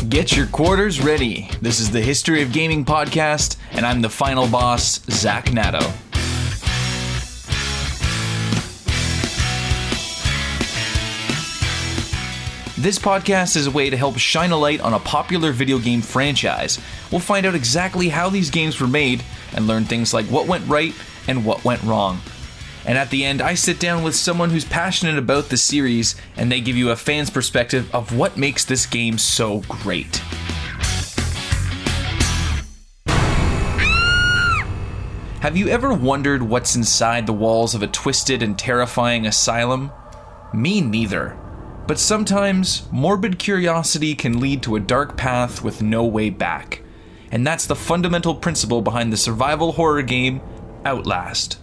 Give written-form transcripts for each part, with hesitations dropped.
Get your quarters ready. This is the History of Gaming podcast, and I'm the final boss, Zach Natto. This podcast is a way to help shine a light on a popular video game franchise. We'll find out exactly how these games were made and learn things like what went right and what went wrong. And at the end, I sit down with someone who's passionate about the series, and they give you a fan's perspective of what makes this game so great. Have you ever wondered what's inside the walls of a twisted and terrifying asylum? Me neither. But sometimes, morbid curiosity can lead to a dark path with no way back. And that's the fundamental principle behind the survival horror game, Outlast.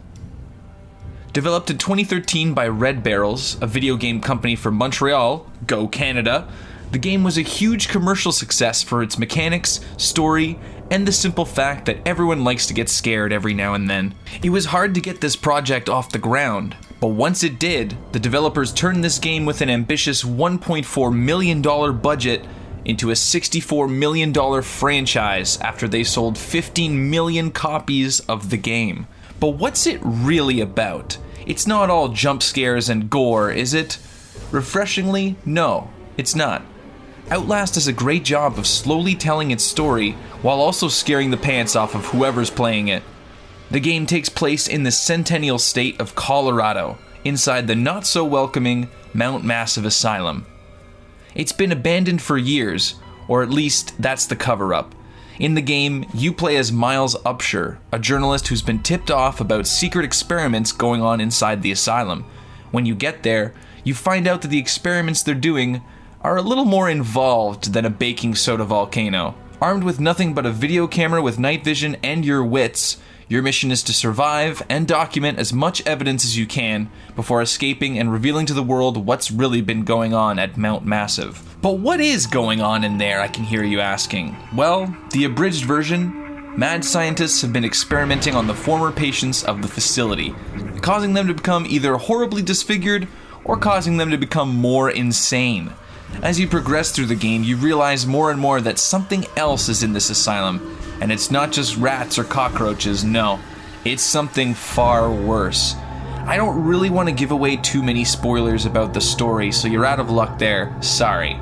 Developed in 2013 by Red Barrels, a video game company from Montreal, go Canada, the game was a huge commercial success for its mechanics, story, and the simple fact that everyone likes to get scared every now and then. It was hard to get this project off the ground, but once it did, the developers turned this game with an ambitious $1.4 million budget into a $64 million franchise after they sold 15 million copies of the game. But what's it really about? It's not all jump scares and gore, is it? Refreshingly, no, it's not. Outlast does a great job of slowly telling its story while also scaring the pants off of whoever's playing it. The game takes place in the Centennial State of Colorado, inside the not-so-welcoming Mount Massive Asylum. It's been abandoned for years, or at least that's the cover-up. In the game, you play as Miles Upshur, a journalist who's been tipped off about secret experiments going on inside the asylum. When you get there, you find out that the experiments they're doing are a little more involved than a baking soda volcano. Armed with nothing but a video camera with night vision and your wits, your mission is to survive and document as much evidence as you can before escaping and revealing to the world what's really been going on at Mount Massive. But what is going on in there, I can hear you asking? Well, the abridged version, mad scientists have been experimenting on the former patients of the facility, causing them to become either horribly disfigured or causing them to become more insane. As you progress through the game, you realize more and more that something else is in this asylum, and it's not just rats or cockroaches, no, it's something far worse. I don't really want to give away too many spoilers about the story, so you're out of luck there, sorry.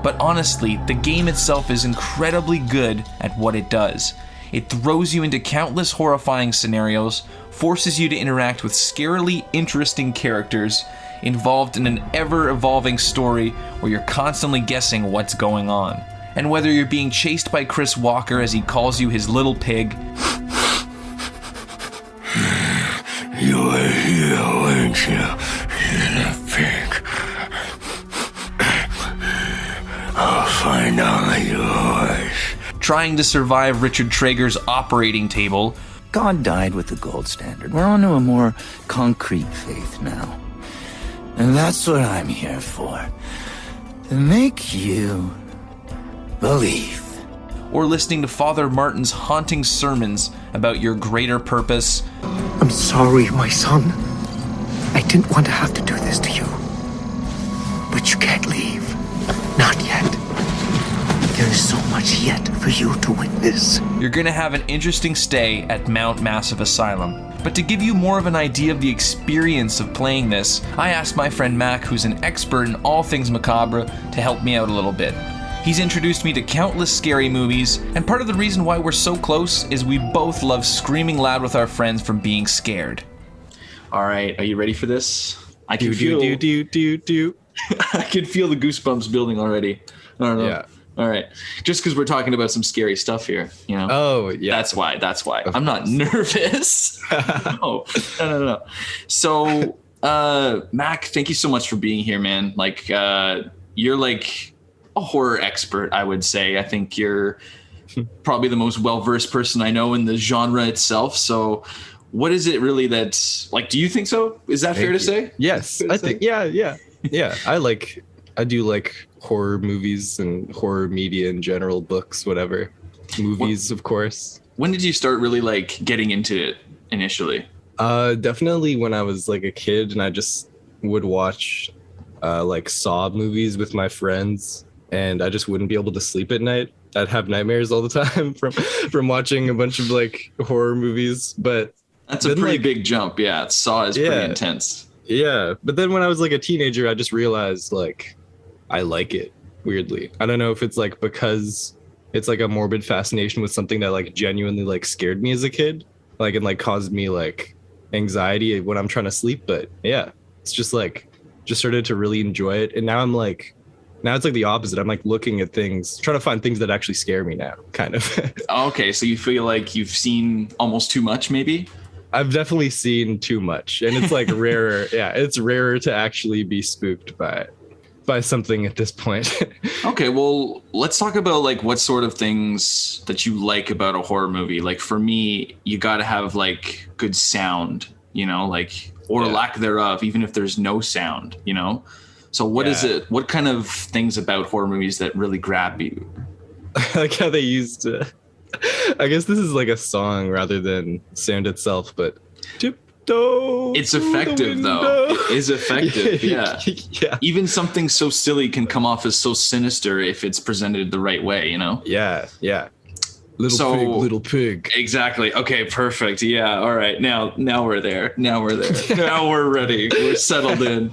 But honestly, the game itself is incredibly good at what it does. It throws you into countless horrifying scenarios, forces you to interact with scarily interesting characters, involved in an ever-evolving story where you're constantly guessing what's going on. And whether you're being chased by Chris Walker as he calls you his little pig, you were here, weren't you, little pig? I'll find all yours. trying to survive Richard Traeger's operating table. God died with the gold standard. We're on to a more concrete faith now. And that's what I'm here for. To make you believe. Or listening to Father Martin's haunting sermons about your greater purpose. I'm sorry, my son. I didn't want to have to do this to you. But you can't leave. Not yet. There is so much yet for you to witness. You're gonna have an interesting stay at Mount Massive Asylum. But to give you more of an idea of the experience of playing this, I asked my friend Mac, who's an expert in all things macabre, to help me out a little bit. He's introduced me to countless scary movies, and part of the reason why we're so close is we both love screaming loud with our friends from being scared. All right, are you ready for this? I can feel I can feel the goosebumps building already. I don't know. Yeah. All right. Just because we're talking about some scary stuff here, you know? Oh, yeah. That's why. I'm not nervous. No. So, Mac, thank you so much for being here, man. Like, you're like a horror expert, I would say. I think you're probably the most well-versed person I know in the genre itself. So what is it really that's like, do you think so? Is that fair to say? Yes, I think. Yeah. I do like horror movies and horror media in general, books, whatever. Movies, of course. When did you start really like getting into it initially? Definitely when I was like a kid and I just would watch like Saw movies with my friends. and I just wouldn't be able to sleep at night. I'd have nightmares all the time from watching a bunch of like horror movies. But That's a pretty big jump. Yeah, Saw is pretty intense. Yeah, but then when I was like a teenager, I just realized like I like it weirdly. I don't know if it's like because it's like a morbid fascination with something that like genuinely like scared me as a kid, like and like caused me like anxiety when I'm trying to sleep. But yeah, it's just like just started to really enjoy it, and now it's like the opposite. I'm like looking at things, trying to find things that actually scare me now, kind of. Okay, so you feel like you've seen almost too much, maybe? I've definitely seen too much, and it's like rarer. Yeah, it's rarer to actually be spooked by something at this point. Okay, well, let's talk about like what sort of things that you like about a horror movie. Like for me, you got to have like good sound, like or lack thereof, even if there's no sound, So what is it? What kind of things about horror movies that really grab you? I like how they used I guess this is like a song rather than sound itself, but tiptoe. It's effective though. It is effective. Yeah. Yeah. Even something so silly can come off as so sinister if it's presented the right way, Yeah. Yeah. Little pig. Exactly. Okay, perfect. Yeah. All right. Now we're there. Now we're ready. We're settled in.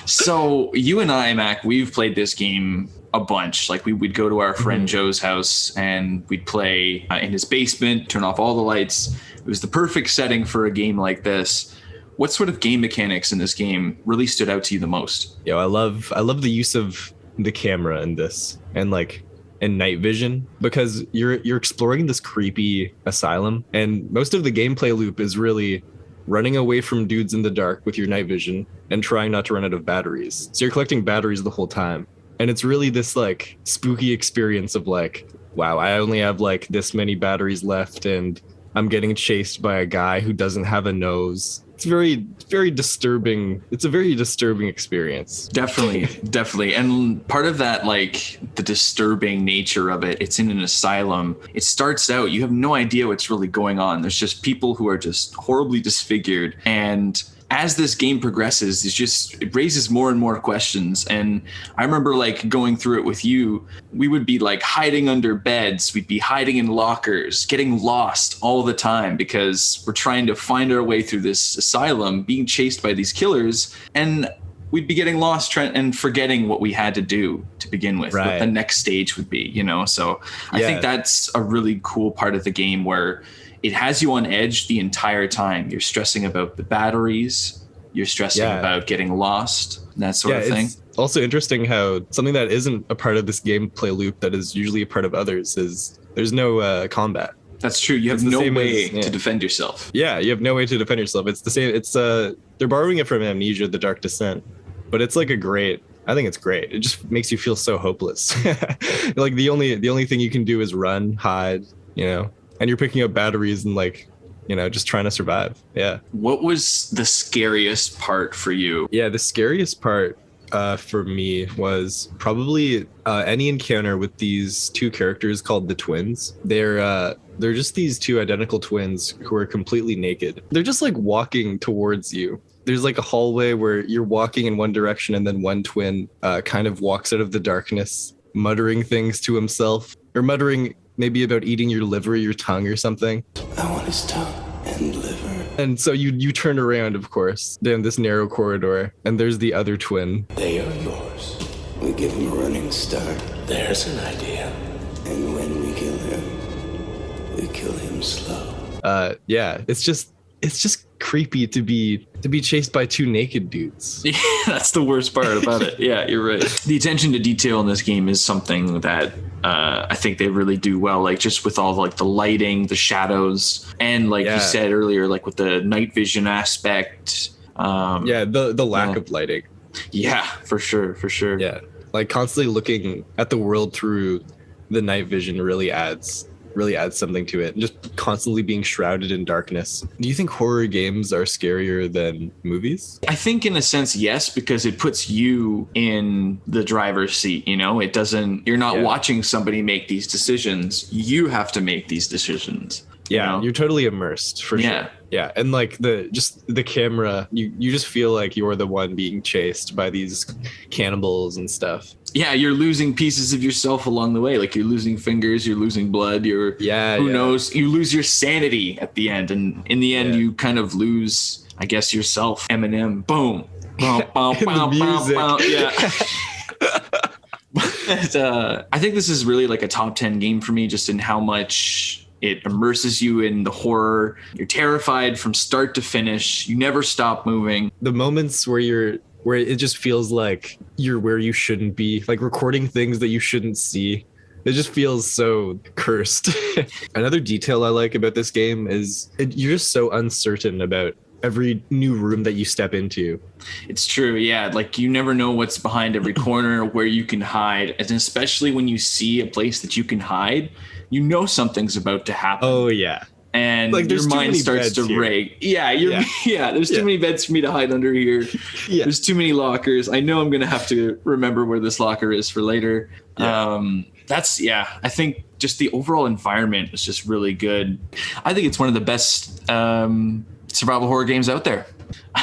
So you and I, Mac, we've played this game a bunch. Like we'd go to our friend Joe's house and we'd play in his basement, turn off all the lights. It was the perfect setting for a game like this. What sort of game mechanics in this game really stood out to you the most? I love the use of the camera in this and night vision, because you're exploring this creepy asylum, and most of the gameplay loop is really running away from dudes in the dark with your night vision and trying not to run out of batteries. So you're collecting batteries the whole time. And it's really this like spooky experience of like, wow, I only have like this many batteries left and I'm getting chased by a guy who doesn't have a nose. It's very, very disturbing. It's a very disturbing experience. Definitely. And part of that, like the disturbing nature of it, it's in an asylum. It starts out, you have no idea what's really going on. There's just people who are just horribly disfigured. And as this game progresses, it raises more and more questions. And I remember like going through it with you, we would be like hiding under beds. We'd be hiding in lockers, getting lost all the time because we're trying to find our way through this asylum, being chased by these killers. And we'd be getting lost and forgetting what we had to do to begin with, what the next stage would be, So I think that's a really cool part of the game where it has you on edge the entire time. You're stressing about the batteries. You're stressing about getting lost, that sort of thing. It's also interesting how something that isn't a part of this gameplay loop that is usually a part of others is there's no combat. That's true. You have no way to defend yourself. Yeah, you have no way to defend yourself. It's the same. It's they're borrowing it from Amnesia: The Dark Descent, but it's like I think it's great. It just makes you feel so hopeless. Like the only thing you can do is run, hide, and you're picking up batteries and just trying to survive. Yeah. What was the scariest part for you? Yeah, the scariest part for me was probably any encounter with these two characters called the twins. They're just these two identical twins who are completely naked. They're just like walking towards you. There's like a hallway where you're walking in one direction and then one twin kind of walks out of the darkness, muttering things to himself, or muttering maybe about eating your liver, your tongue or something. I want his tongue and liver. And so you turn around, of course, down this narrow corridor, and there's the other twin. They are yours. We give him a running start. There's an idea. And when we kill him slow. Yeah, it's just creepy to be chased by two naked dudes. Yeah, that's the worst part about it. Yeah, you're right. The attention to detail in this game is something that I think they really do well, like just with all like the lighting, the shadows, and you said earlier, like with the night vision aspect. The lack of lighting. Yeah, for sure. Yeah, like constantly looking at the world through the night vision really adds something to it, and just constantly being shrouded in darkness. Do you think horror games are scarier than movies? I think in a sense, yes, because it puts you in the driver's seat. You're not watching somebody make these decisions. You have to make these decisions. Yeah, you're totally immersed for sure. Yeah, and like the camera, you just feel like you're the one being chased by these cannibals and stuff. Yeah, you're losing pieces of yourself along the way. Like you're losing fingers, you're losing blood, who knows? You lose your sanity at the end, and in the end, you kind of lose, I guess, yourself. Eminem, boom, boom, boom, boom, music. boom, yeah. But, I think this is really like a top 10 game for me, just in how much it immerses you in the horror. You're terrified from start to finish. You never stop moving. The moments where it just feels like you're where you shouldn't be, like recording things that you shouldn't see. It just feels so cursed. Another detail I like about this game is you're just so uncertain about every new room that you step into. It's true, yeah. Like you never know what's behind every corner, where you can hide. And especially when you see a place that you can hide, you know something's about to happen. Oh, yeah. And like, your mind starts to rage. Yeah, there's too many beds for me to hide under here. Yeah. There's too many lockers. I know I'm going to have to remember where this locker is for later. Yeah. I think just the overall environment is just really good. I think it's one of the best survival horror games out there.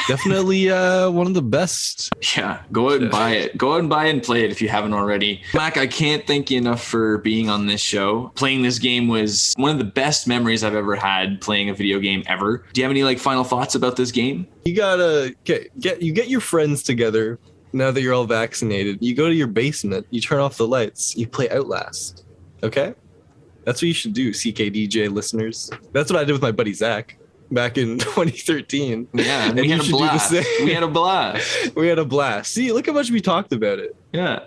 Definitely one of the best. Yeah, go out and buy it. Go out and buy it and play it if you haven't already. Mac, I can't thank you enough for being on this show. Playing this game was one of the best memories I've ever had playing a video game ever. Do you have any like final thoughts about this game? You gotta get your friends together now that you're all vaccinated. You go to your basement, you turn off the lights, you play Outlast. Okay? That's what you should do, CKDJ listeners. That's what I did with my buddy Zach back in 2013. Yeah, and we had a blast. We had a blast. We had a blast. See, look how much we talked about it. Yeah.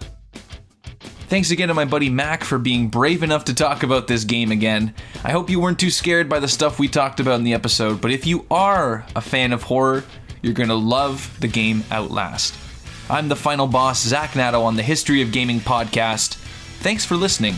Thanks again to my buddy Mac for being brave enough to talk about this game again. I hope you weren't too scared by the stuff we talked about in the episode, but if you are a fan of horror, you're going to love the game Outlast. I'm the final boss, Zach Nato, on the History of Gaming podcast. Thanks for listening.